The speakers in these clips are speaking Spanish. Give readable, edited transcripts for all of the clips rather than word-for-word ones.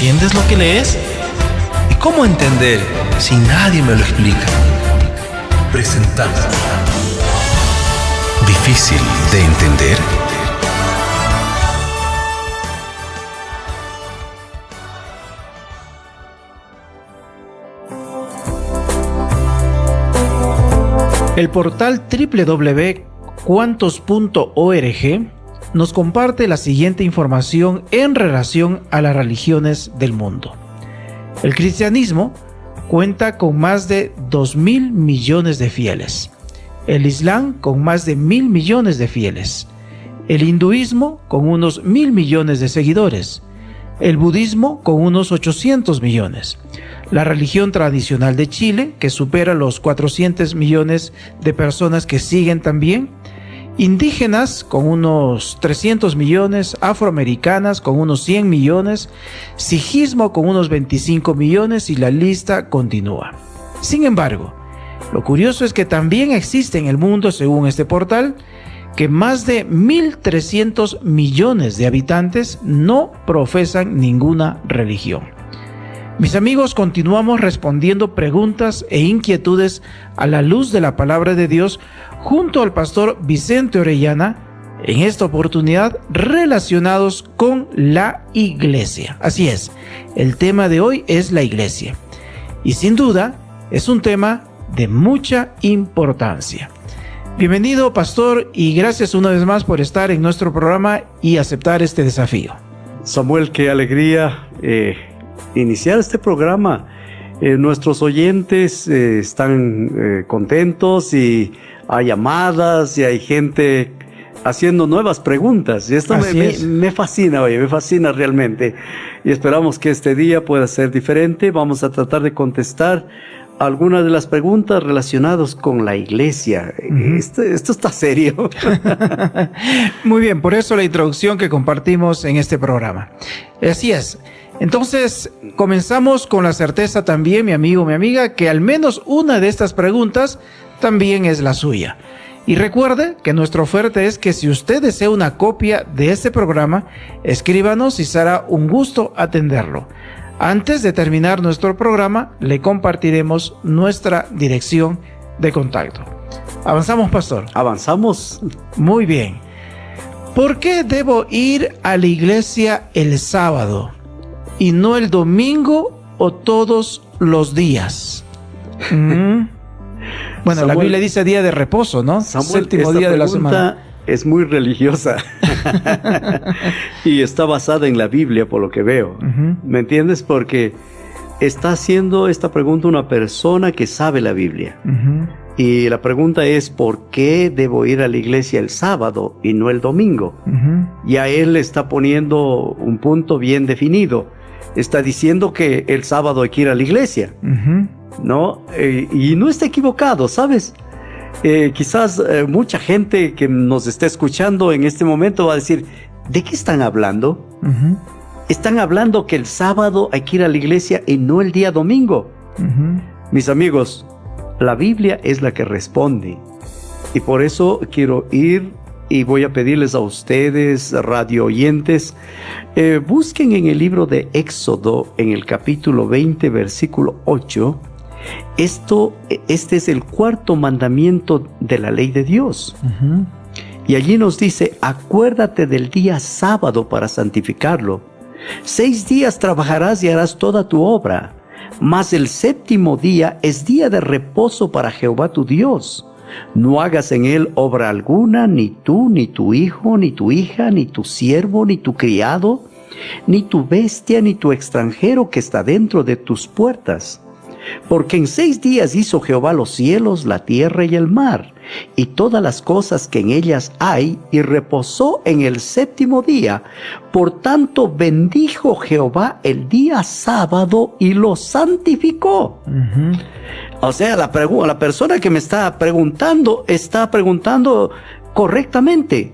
¿Entiendes lo que lees? ¿Y cómo entender si nadie me lo explica? Presentamos ¿Difícil de entender? El portal www.cuantos.org nos comparte la siguiente información en relación a las religiones del mundo. El cristianismo cuenta con más de 2.000 millones de fieles. El Islam con más de 1.000 millones de fieles. El hinduismo con unos 1.000 millones de seguidores. El budismo con unos 800 millones. La religión tradicional de Chile, que supera los 400 millones de personas que siguen también. Indígenas con unos 300 millones, afroamericanas con unos 100 millones, sijismo con unos 25 millones y la lista continúa. Sin embargo, lo curioso es que también existe en el mundo, según este portal, que más de 1.300 millones de habitantes no profesan ninguna religión. Mis amigos, continuamos respondiendo preguntas e inquietudes a la luz de la palabra de Dios junto al pastor Vicente Orellana, en esta oportunidad relacionados con la iglesia. Así es, el tema de hoy es la iglesia. Y sin duda, es un tema de mucha importancia. Bienvenido, pastor, y gracias una vez más por estar en nuestro programa y aceptar este desafío. Samuel, qué alegría iniciar este programa. Nuestros oyentes están contentos y hay llamadas y hay gente haciendo nuevas preguntas. Y esto me fascina, me fascina realmente. Y esperamos que este día pueda ser diferente. Vamos a tratar de contestar algunas de las preguntas relacionadas con la iglesia. Esto está serio. Muy bien, por eso la introducción que compartimos en este programa. Así es. Entonces, comenzamos con la certeza también, mi amigo, mi amiga, que al menos una de estas preguntas también es la suya. Y recuerde que nuestra oferta es que si usted desea una copia de este programa, escríbanos y será un gusto atenderlo. Antes de terminar nuestro programa, le compartiremos nuestra dirección de contacto. ¿Avanzamos, pastor? Avanzamos. Muy bien. ¿Por qué debo ir a la iglesia el sábado y no el domingo o todos los días? Bueno, Samuel, la Biblia dice día de reposo, ¿no? Samuel, séptimo día de la semana. Es muy religiosa y está basada en la Biblia, por lo que veo. ¿Me entiendes? Porque está haciendo esta pregunta una persona que sabe la Biblia. Y la pregunta es, ¿por qué debo ir a la iglesia el sábado y no el domingo? Y a él le está poniendo un punto bien definido. Está diciendo que el sábado hay que ir a la iglesia, ¿no? Y no está equivocado, ¿sabes? Quizás mucha gente que nos está escuchando en este momento va a decir, ¿de qué están hablando? Están hablando que el sábado hay que ir a la iglesia y no el día domingo. Mis amigos, la Biblia es la que responde. Y por eso quiero ir y voy a pedirles a ustedes, radio oyentes, busquen en el libro de Éxodo, en el capítulo 20, versículo 8, este es el cuarto mandamiento de la ley de Dios. Y allí nos dice, acuérdate del día sábado para santificarlo. 6 días trabajarás y harás toda tu obra, mas el séptimo día es día de reposo para Jehová tu Dios. No hagas en él obra alguna, ni tú, ni tu hijo, ni tu hija, ni tu siervo, ni tu criado, ni tu bestia, ni tu extranjero que está dentro de tus puertas. Porque en 6 días hizo Jehová los cielos, la tierra y el mar, y todas las cosas que en ellas hay, y reposó en el séptimo día. Por tanto bendijo Jehová el día sábado y lo santificó. O sea, la persona que me está preguntando correctamente.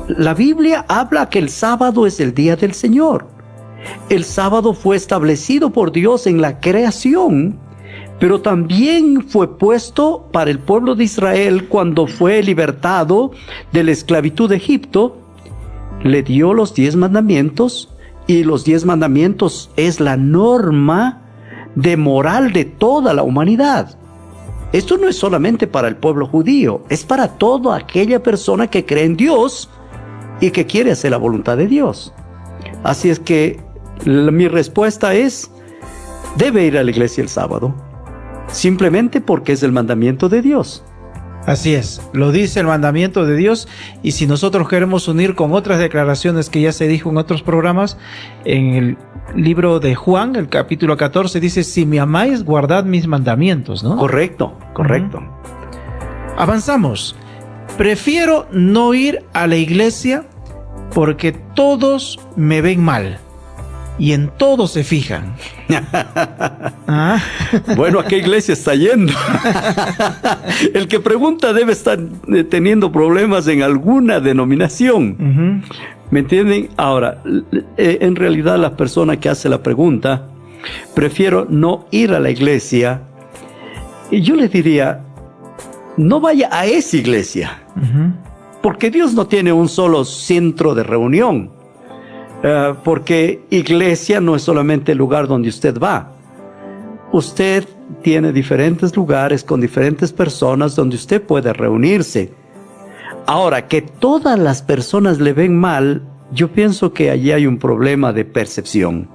La Biblia habla que el sábado es el día del Señor. El sábado fue establecido por Dios en la creación, pero también fue puesto para el pueblo de Israel cuando fue libertado de la esclavitud de Egipto. Le dio los 10 mandamientos y los 10 mandamientos es la norma de moral de toda la humanidad. Esto no es solamente para el pueblo judío, es para toda aquella persona que cree en Dios y que quiere hacer la voluntad de Dios. Así es que mi respuesta es, debe ir a la iglesia el sábado, simplemente porque es el mandamiento de Dios. Así es, lo dice el mandamiento de Dios, y si nosotros queremos unir con otras declaraciones que ya se dijo en otros programas, en el libro de Juan, el capítulo 14, dice, si me amáis, guardad mis mandamientos, ¿no? Correcto. Avanzamos. Prefiero no ir a la iglesia porque todos me ven mal y en todo se fijan. Bueno, ¿a qué iglesia está yendo? El que pregunta debe estar teniendo problemas en alguna denominación. ¿Me entienden? Ahora, en realidad la persona que hace la pregunta, prefiero no ir a la iglesia, y yo le diría, no vaya a esa iglesia, porque Dios no tiene un solo centro de reunión. Porque iglesia no es solamente el lugar donde usted va. Usted tiene diferentes lugares con diferentes personas donde usted puede reunirse. Ahora, que todas las personas le ven mal, yo pienso que allí hay un problema de percepción.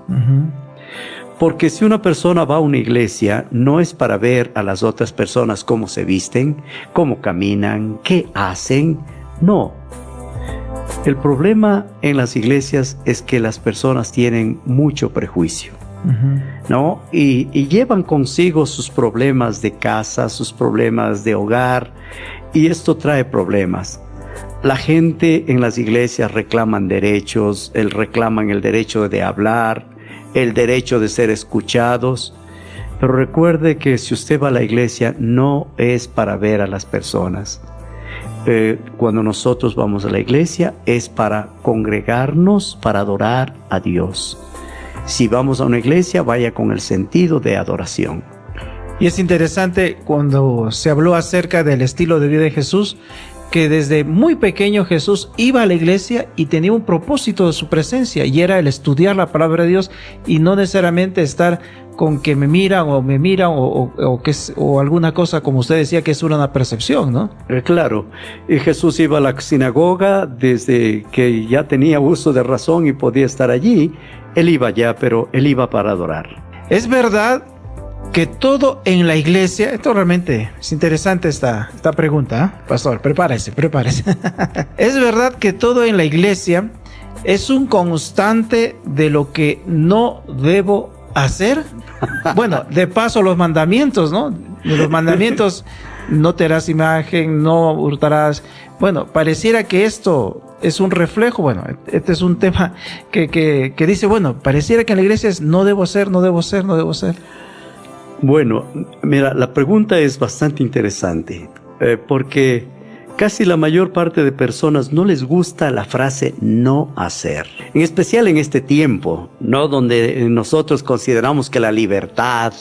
Porque si una persona va a una iglesia, no es para ver a las otras personas cómo se visten, cómo caminan, qué hacen. No. El problema en las iglesias es que las personas tienen mucho prejuicio, ¿no? Y llevan consigo sus problemas de casa, sus problemas de hogar, y esto trae problemas. La gente en las iglesias reclaman derechos, reclaman el derecho de hablar, el derecho de ser escuchados, pero recuerde que si usted va a la iglesia no es para ver a las personas. Cuando nosotros vamos a la iglesia es para congregarnos, para adorar a Dios. Si vamos a una iglesia, vaya con el sentido de adoración. Y es interesante cuando se habló acerca del estilo de vida de Jesús, que desde muy pequeño Jesús iba a la iglesia y tenía un propósito de su presencia, y era el estudiar la palabra de Dios y no necesariamente estar con que me miran o alguna cosa, como usted decía, que es una percepción, ¿no? Claro, y Jesús iba a la sinagoga desde que ya tenía uso de razón y podía estar allí. Él iba allá, pero él iba para adorar. Es verdad que todo en la iglesia, esto realmente es interesante esta pregunta, pastor, prepárese. ¿Es verdad que todo en la iglesia es un constante de lo que no debo hacer? Bueno, de paso los mandamientos, ¿no? Los mandamientos, no te harás imagen, no hurtarás. Bueno, pareciera que esto es un reflejo. Bueno, este es un tema que dice, bueno, pareciera que en la iglesia es no debo hacer. Bueno, mira, la pregunta es bastante interesante, porque casi la mayor parte de personas no les gusta la frase no hacer. En especial en este tiempo, ¿no? Donde nosotros consideramos que la libertad,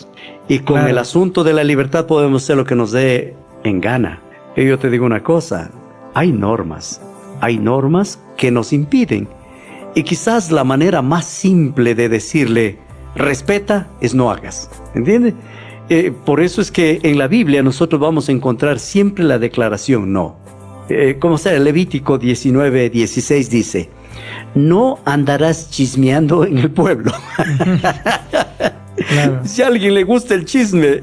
y con el asunto de la libertad podemos hacer lo que nos dé en gana. Y yo te digo una cosa, hay normas que nos impiden. Y quizás la manera más simple de decirle respeta es no hagas, ¿entiendes? Por eso es que en la Biblia nosotros vamos a encontrar siempre la declaración no. Como sea, Levítico 19:16 dice, no andarás chismeando en el pueblo. Claro. Si a alguien le gusta el chisme,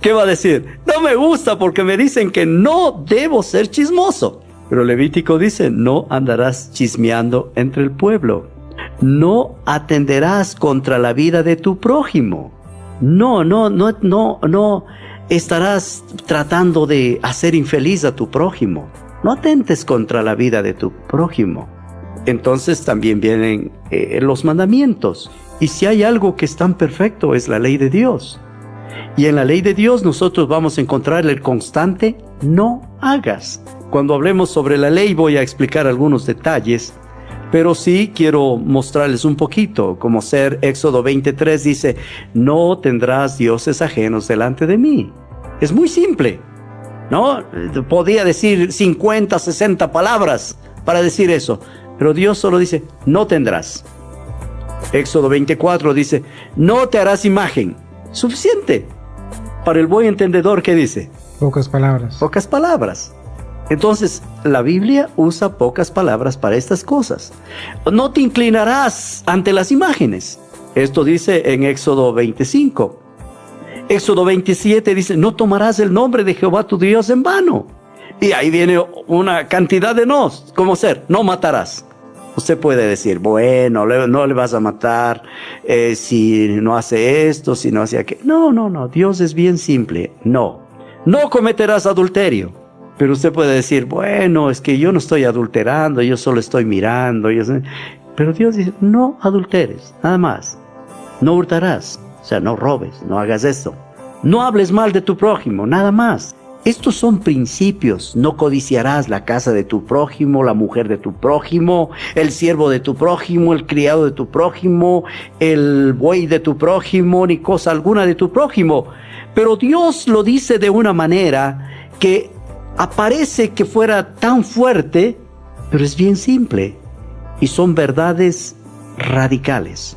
¿qué va a decir? No me gusta porque me dicen que no debo ser chismoso. Pero Levítico dice, no andarás chismeando entre el pueblo. No atenderás contra la vida de tu prójimo. No estarás tratando de hacer infeliz a tu prójimo. No atentes contra la vida de tu prójimo. Entonces también vienen los mandamientos. Y si hay algo que es tan perfecto, es la ley de Dios. Y en la ley de Dios nosotros vamos a encontrar el constante no hagas. Cuando hablemos sobre la ley voy a explicar algunos detalles, pero sí quiero mostrarles un poquito, como ser Éxodo 23 dice, no tendrás dioses ajenos delante de mí. Es muy simple, ¿no? Podía decir 50, 60 palabras para decir eso, pero Dios solo dice, no tendrás. Éxodo 24 dice, no te harás imagen. Suficiente. Para el buen entendedor, ¿qué dice? Pocas palabras. Pocas palabras. Entonces, la Biblia usa pocas palabras para estas cosas. No te inclinarás ante las imágenes. Esto dice en Éxodo 25. Éxodo 27 dice, no tomarás el nombre de Jehová tu Dios en vano. Y ahí viene una cantidad de nos. ¿Cómo ser? No matarás. Usted puede decir, bueno, no le vas a matar si no hace esto, si no hace aquello. No. Dios es bien simple. No cometerás adulterio. Pero usted puede decir, bueno, es que yo no estoy adulterando, yo solo estoy mirando. Pero Dios dice, no adulteres, nada más. No hurtarás, o sea, no robes, no hagas esto. No hables mal de tu prójimo, nada más. Estos son principios. No codiciarás la casa de tu prójimo, la mujer de tu prójimo, el siervo de tu prójimo, el criado de tu prójimo, el buey de tu prójimo, ni cosa alguna de tu prójimo. Pero Dios lo dice de una manera que aparece que fuera tan fuerte, pero es bien simple. Y son verdades radicales.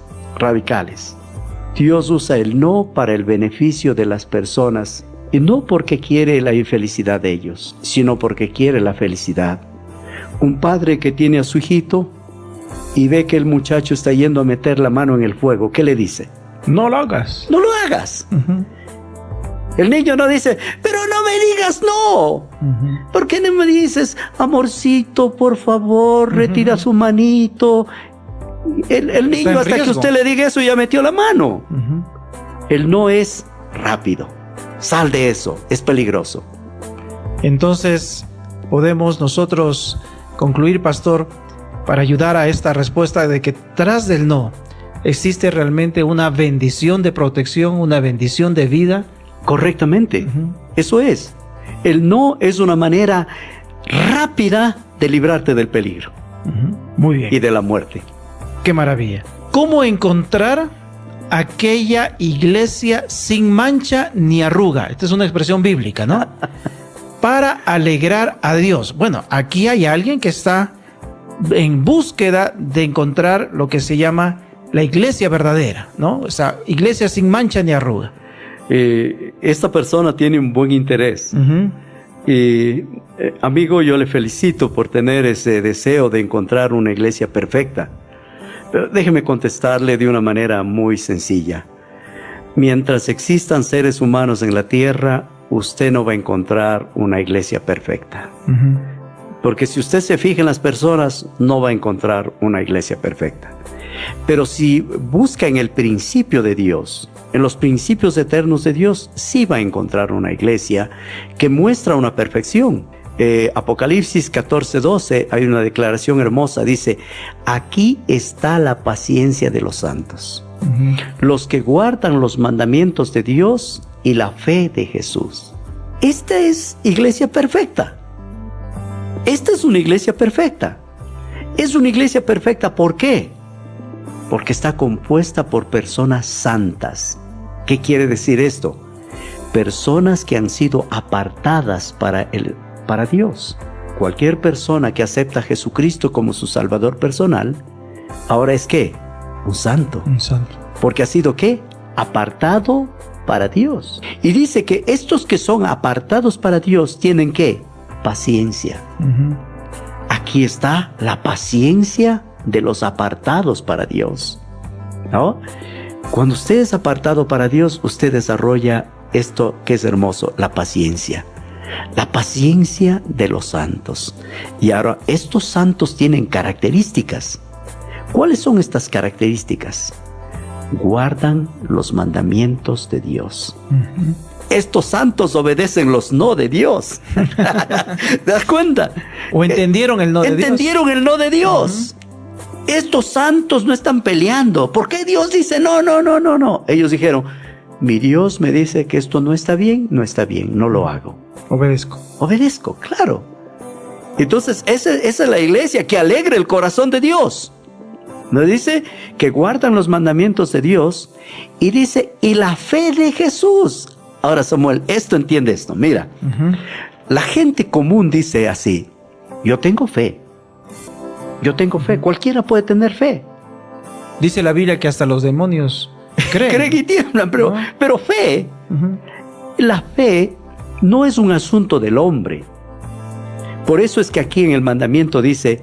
Dios usa el no para el beneficio de las personas. Y no porque quiere la infelicidad de ellos, sino porque quiere la felicidad. Un padre que tiene a su hijito y ve que el muchacho está yendo a meter la mano en el fuego, ¿qué le dice? No lo hagas. No lo hagas. El niño no dice, pero no me digas no. ¿Por qué no me dices, amorcito, por favor, retira su manito? El niño, hasta que usted le diga eso, ya metió la mano. El no es rápido. Sal de eso, es peligroso. Entonces, podemos nosotros concluir, pastor, para ayudar a esta respuesta de que tras del no existe realmente una bendición de protección, una bendición de vida. Correctamente, eso es. El no es una manera rápida de librarte del peligro. Muy bien. Y de la muerte. Qué maravilla. ¿Cómo encontrar aquella iglesia sin mancha ni arruga? Esta es una expresión bíblica, ¿no? Para alegrar a Dios. Bueno, aquí hay alguien que está en búsqueda de encontrar lo que se llama la iglesia verdadera, ¿no? O sea, iglesia sin mancha ni arruga. Esta persona tiene un buen interés. Y amigo, yo le felicito por tener ese deseo de encontrar una iglesia perfecta. Pero déjeme contestarle de una manera muy sencilla. Mientras existan seres humanos en la tierra, usted no va a encontrar una iglesia perfecta. Porque si usted se fija en las personas, no va a encontrar una iglesia perfecta. Pero si busca en el principio de Dios, en los principios eternos de Dios, sí va a encontrar una iglesia que muestra una perfección. Apocalipsis 14:12 hay una declaración hermosa, dice, aquí está la paciencia de los santos, los que guardan los mandamientos de Dios y la fe de Jesús. Esta es iglesia perfecta. Esta es una iglesia perfecta. Es una iglesia perfecta, ¿por qué? Porque está compuesta por personas santas. ¿Qué quiere decir esto? Personas que han sido apartadas para Dios. Cualquier persona que acepta a Jesucristo como su Salvador personal, ahora es ¿qué? Un santo. Un santo. Porque ha sido ¿qué? Apartado para Dios. Y dice que estos que son apartados para Dios tienen ¿qué? Paciencia. Aquí está la paciencia de los apartados para Dios, ¿no? Cuando usted es apartado para Dios, usted desarrolla esto que es hermoso, la paciencia. La paciencia de los santos. Y ahora, estos santos tienen características. ¿Cuáles son estas características? Guardan los mandamientos de Dios. Estos santos obedecen los no de Dios. ¿Te das cuenta? O entendieron el no de Dios. Entendieron el no de Dios. Estos santos no están peleando. ¿Por qué Dios dice no? Ellos dijeron, mi Dios me dice que esto no está bien, no lo hago. Obedezco, claro. Entonces, esa es la iglesia que alegra el corazón de Dios. Nos dice que guardan los mandamientos de Dios y dice, y la fe de Jesús. Ahora, Samuel, entiende esto, mira. La gente común dice así, yo tengo fe, cualquiera puede tener fe. Dice la Biblia que hasta los demonios creen y tiemblan, ¿no? pero fe, la fe no es un asunto del hombre. Por eso es que aquí en el mandamiento dice,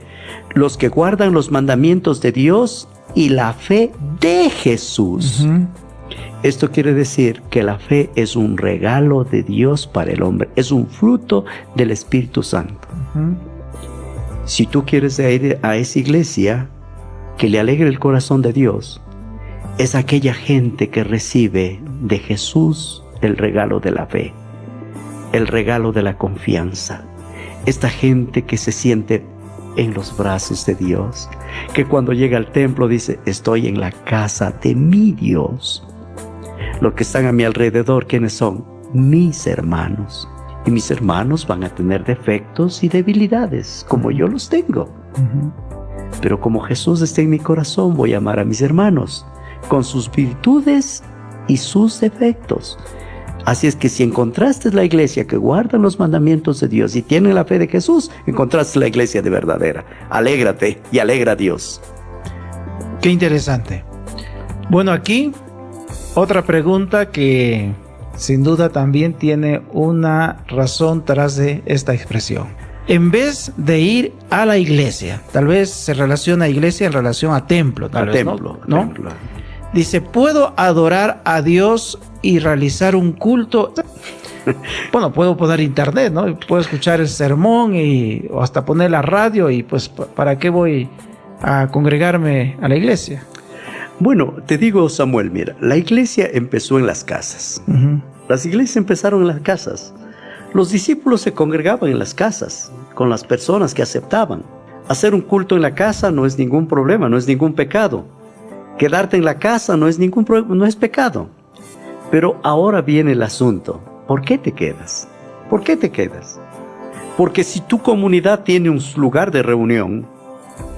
los que guardan los mandamientos de Dios y la fe de Jesús. Esto quiere decir que la fe es un regalo de Dios para el hombre, es un fruto del Espíritu Santo. Si tú quieres ir a esa iglesia que le alegre el corazón de Dios, es aquella gente que recibe de Jesús el regalo de la fe, el regalo de la confianza. Esta gente que se siente en los brazos de Dios, que cuando llega al templo dice, estoy en la casa de mi Dios. Los que están a mi alrededor, ¿quiénes son? Mis hermanos. Y mis hermanos van a tener defectos y debilidades, como yo los tengo. Pero como Jesús está en mi corazón, voy a amar a mis hermanos, con sus virtudes y sus defectos. Así es que si encontraste la iglesia que guarda los mandamientos de Dios y tiene la fe de Jesús, encontraste la iglesia de verdadera. Alégrate y alegra a Dios. Qué interesante. Bueno, aquí otra pregunta que sin duda también tiene una razón tras de esta expresión. En vez de ir a la iglesia, tal vez se relaciona a iglesia en relación a templo, tal vez, templo, ¿no? templo. Dice, ¿puedo adorar a Dios y realizar un culto? Bueno, puedo poner internet, ¿no? Puedo escuchar el sermón o hasta poner la radio y pues, ¿para qué voy a congregarme a la iglesia? Bueno, te digo, Samuel, mira, la iglesia empezó en las casas. Las iglesias empezaron en las casas. Los discípulos se congregaban en las casas, con las personas que aceptaban. Hacer un culto en la casa no es ningún problema, no es ningún pecado. Quedarte en la casa no es pecado. Pero ahora viene el asunto. ¿Por qué te quedas? ¿Por qué te quedas? Porque si tu comunidad tiene un lugar de reunión,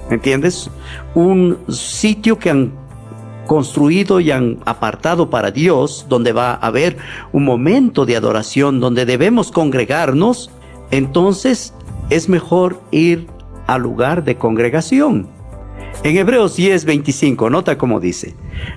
¿me entiendes? Un sitio que han construido y han apartado para Dios, donde va a haber un momento de adoración, donde debemos congregarnos, entonces es mejor ir al lugar de congregación. En Hebreos 10:25, nota cómo dice,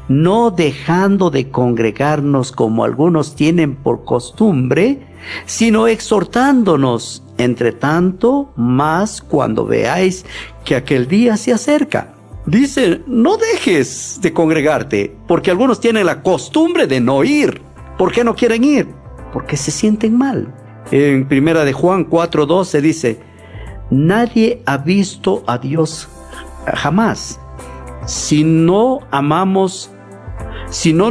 no dejando de congregarnos como algunos tienen por costumbre, sino exhortándonos, entre tanto más cuando veáis que aquel día se acerca. Dice, no dejes de congregarte, porque algunos tienen la costumbre de no ir. ¿Por qué no quieren ir? Porque se sienten mal. En 1 de Juan 4:12 dice, nadie ha visto a Dios jamás, si no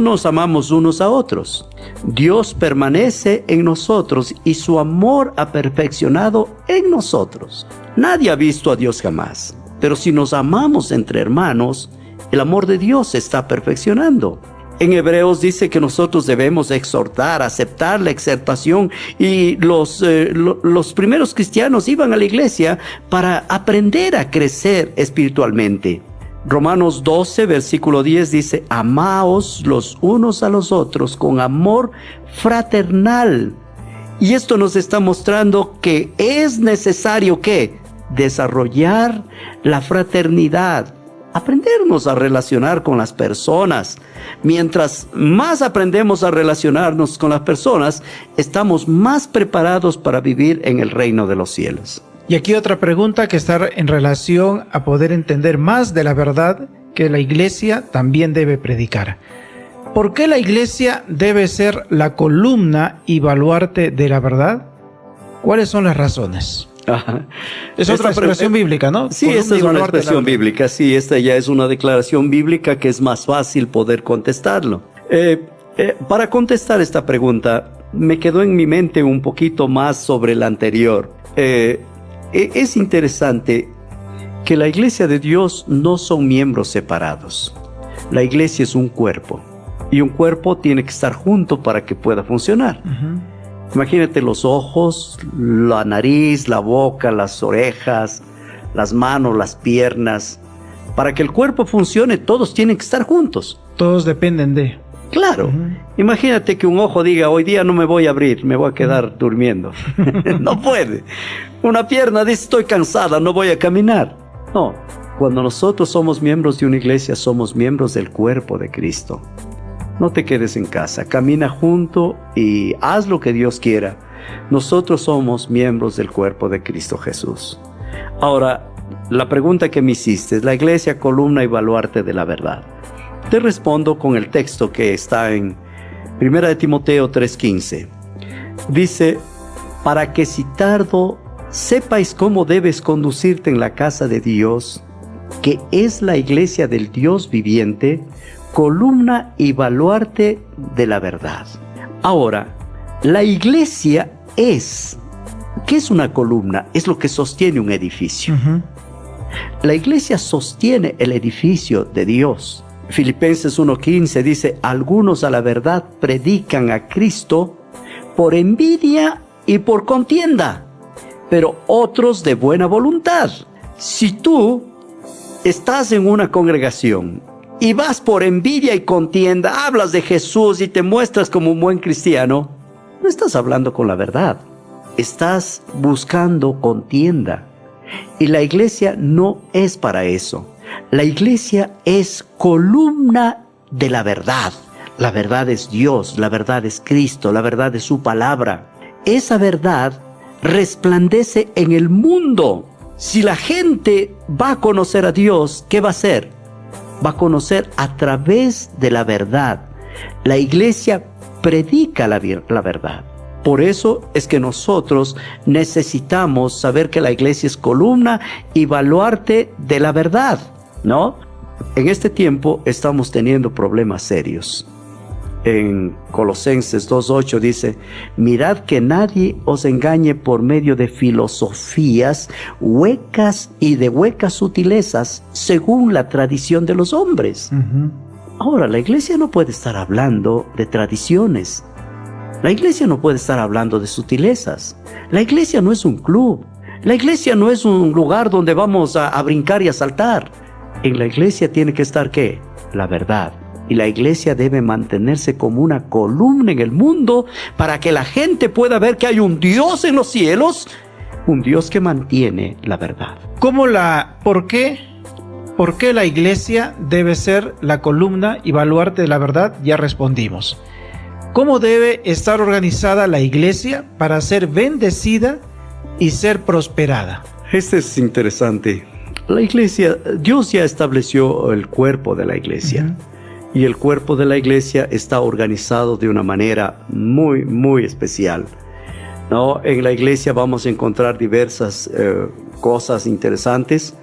nos amamos unos a otros. Dios permanece en nosotros y su amor ha perfeccionado en nosotros. Nadie ha visto a Dios jamás. Pero si nos amamos entre hermanos, el amor de Dios se está perfeccionando. En Hebreos dice que nosotros debemos exhortar, aceptar la exhortación, y los primeros cristianos iban a la iglesia para aprender a crecer espiritualmente. Romanos 12, versículo 10 dice, amaos los unos a los otros con amor fraternal. Y esto nos está mostrando que es necesario que desarrollar la fraternidad, aprendernos a relacionar con las personas. Mientras más aprendemos a relacionarnos con las personas, estamos más preparados para vivir en el reino de los cielos. Y aquí otra pregunta que está en relación a poder entender más de la verdad que la iglesia también debe predicar. ¿Por qué la iglesia debe ser la columna y baluarte de la verdad? ¿Cuáles son las razones? Es otra expresión bíblica, ¿no? Sí, esta es una expresión bíblica. Sí, esta ya es una declaración bíblica que es más fácil poder contestarlo. Para contestar esta pregunta, me quedó en mi mente un poquito más sobre la anterior. Es interesante que la iglesia de Dios no son miembros separados. La iglesia es un cuerpo, y un cuerpo tiene que estar junto para que pueda funcionar. Imagínate los ojos, la nariz, la boca, las orejas, las manos, las piernas. Para que el cuerpo funcione, todos tienen que estar juntos. Todos dependen de... Claro. Imagínate que un ojo diga, hoy día no me voy a abrir, me voy a quedar durmiendo. No puede. Una pierna dice, estoy cansada, no voy a caminar. No, Cuando nosotros somos miembros de una iglesia, somos miembros del cuerpo de Cristo. No te quedes en casa, camina junto y haz lo que Dios quiera. Nosotros somos miembros del cuerpo de Cristo Jesús. Ahora, la pregunta que me hiciste es: ¿la iglesia columna y baluarte de la verdad? Te respondo con el texto que está en 1 Timoteo 3:15. Dice: para que si tardo sepáis cómo debes conducirte en la casa de Dios, que es la iglesia del Dios viviente, columna y baluarte de la verdad. Ahora, la iglesia es, ¿qué es una columna? Es lo que sostiene un edificio. La iglesia sostiene el edificio de Dios. Filipenses 1:15 dice: algunos a la verdad predican a Cristo por envidia y por contienda, pero otros de buena voluntad. Si tú estás en una congregación y vas por envidia y contienda, hablas de Jesús y te muestras como un buen cristiano, no estás hablando con la verdad, estás buscando contienda. Y la iglesia no es para eso. La iglesia es columna de la verdad. La verdad es Dios, la verdad es Cristo, la verdad es su palabra. Esa verdad resplandece en el mundo. Si la gente va a conocer a Dios, ¿qué va a hacer? Va a conocer a través de la verdad. La iglesia predica la verdad. Por eso es que nosotros necesitamos saber que la iglesia es columna y baluarte de la verdad, ¿no? En este tiempo estamos teniendo problemas serios. En Colosenses 2:8 dice: mirad que nadie os engañe por medio de filosofías huecas y de huecas sutilezas, según la tradición de los hombres. Ahora, la iglesia no puede estar hablando de tradiciones. La iglesia no puede estar hablando de sutilezas. La iglesia no es un club. La iglesia no es un lugar donde vamos a brincar y a saltar. En la iglesia tiene que estar, ¿qué? La verdad. Y la iglesia debe mantenerse como una columna en el mundo para que la gente pueda ver que hay un Dios en los cielos, un Dios que mantiene la verdad. ¿Por qué la iglesia debe ser la columna y baluarte de la verdad? Ya respondimos. ¿Cómo debe estar organizada la iglesia para ser bendecida y ser prosperada? Este es interesante. La iglesia, Dios ya estableció el cuerpo de la iglesia. Y el cuerpo de la iglesia está organizado de una manera muy, muy especial, ¿no? En la iglesia vamos a encontrar diversas cosas interesantes.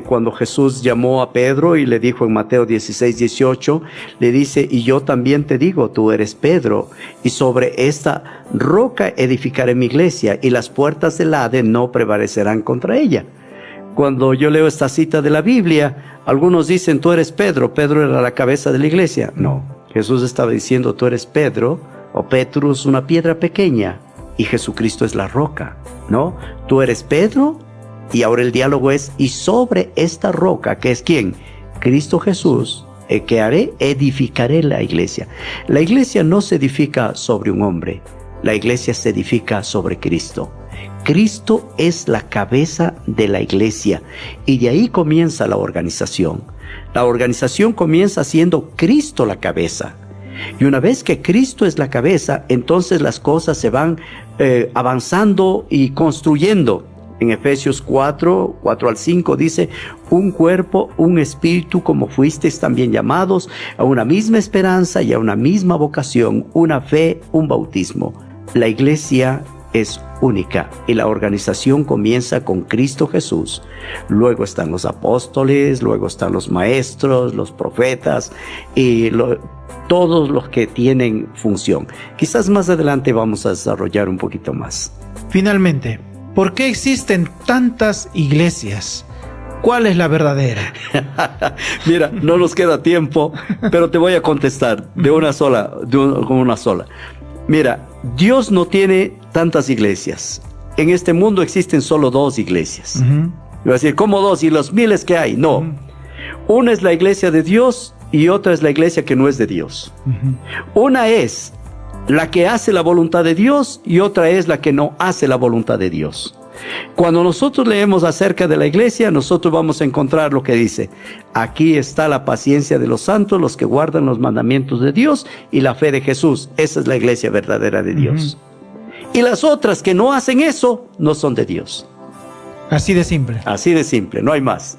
Cuando Jesús llamó a Pedro y le dijo en Mateo 16:18, le dice: y yo también te digo, tú eres Pedro, y sobre esta roca edificaré mi iglesia, y las puertas del Hades no prevalecerán contra ella. Cuando yo leo esta cita de la Biblia, algunos dicen: tú eres Pedro, Pedro era la cabeza de la iglesia. No, Jesús estaba diciendo: tú eres Pedro, o Petrus, una piedra pequeña, y Jesucristo es la roca, ¿no? Tú eres Pedro. Y ahora el diálogo es: y sobre esta roca, que es ¿quién? Cristo Jesús, ¿qué haré? Edificaré la iglesia. La iglesia no se edifica sobre un hombre, la iglesia se edifica sobre Cristo. Cristo es la cabeza de la iglesia y de ahí comienza la organización. La organización comienza siendo Cristo la cabeza. Y una vez que Cristo es la cabeza, entonces las cosas se van avanzando y construyendo. En Efesios 4:4-5 dice: un cuerpo, un espíritu, como fuisteis también llamados a una misma esperanza y a una misma vocación, una fe, un bautismo. La iglesia es única y la organización comienza con Cristo Jesús. Luego están los apóstoles, luego están los maestros, los profetas y todos los que tienen función. Quizás más adelante vamos a desarrollar un poquito más. Finalmente, ¿por qué existen tantas iglesias? ¿Cuál es la verdadera? Mira, no nos queda tiempo, pero te voy a contestar con una sola. Mira, Dios no tiene tantas iglesias. En este mundo existen solo 2 iglesias. Voy a decir, ¿cómo 2? ¿Y los miles que hay? No. Una es la iglesia de Dios y otra es la iglesia que no es de Dios. Una es la que hace la voluntad de Dios y otra es la que no hace la voluntad de Dios. Cuando nosotros leemos acerca de la iglesia, nosotros vamos a encontrar lo que dice: aquí está la paciencia de los santos, los que guardan los mandamientos de Dios y la fe de Jesús. Esa es la iglesia verdadera de Dios. Y las otras que no hacen eso, no son de Dios. Así de simple. Así de simple, no hay más.